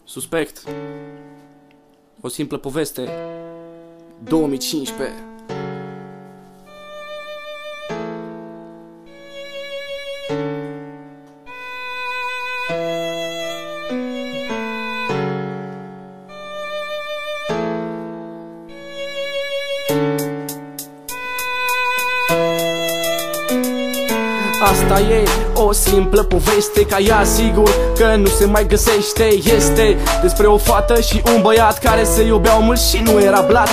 Suspect. O simplă poveste. 2015. Asta e o simplă poveste, ca ea sigur că nu se mai găsește. Este despre o fată și un băiat care se iubeau mult și nu era blat.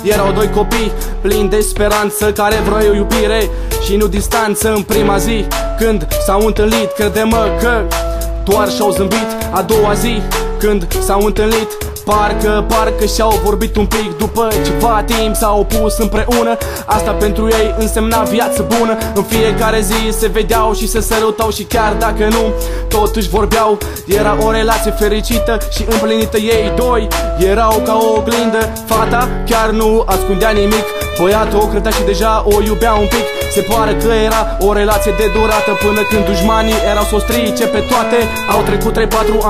Erau doi copii plini de speranță care vroiau iubire și nu distanță. În prima zi când s-au întâlnit, crede-mă că doar și-au zâmbit. A doua zi când s-au întâlnit, Parcă și-au vorbit un pic. După ceva timp s-au pus împreună. Asta pentru ei însemna viață bună. În fiecare zi se vedeau și se sărutau și chiar dacă nu, totuși vorbeau. Era o relație fericită și împlinită. Ei doi erau ca o oglindă. Fata chiar nu ascundea nimic. Băiatul o credea și deja o iubea un pic. Se pare că era o relație de durată, până când dușmanii erau să o strice pe toate. Au trecut 3-4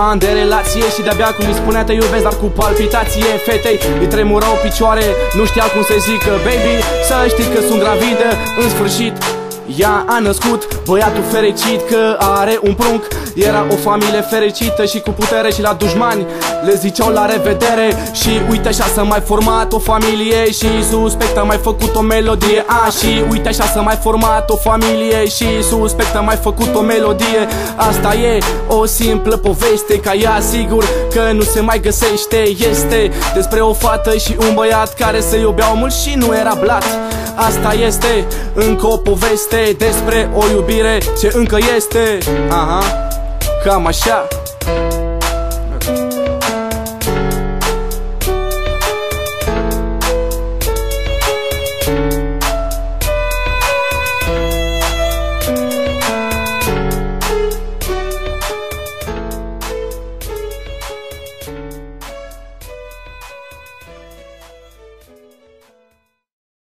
ani de relație și de-abia când îi spunea te iubesc, dar cu palpitație fetei îi tremurau picioare, nu știa cum să zică baby, să știi că sunt gravidă. În sfârșit ea a născut, băiatul fericit că are un prunc. Era o familie fericită și cu putere și la dușmani le ziceau la revedere. Și uite așa s-a mai format o familie și Suspect a mai făcut o melodie. Și uite așa s-a mai format o familie și Suspect a mai făcut o melodie. Asta e o simplă poveste, ca ea sigur că nu se mai găsește. Este despre o fată și un băiat care se iubeau mult și nu era blat. Asta este încă o poveste despre o iubire ce încă este. Aha, cam așa.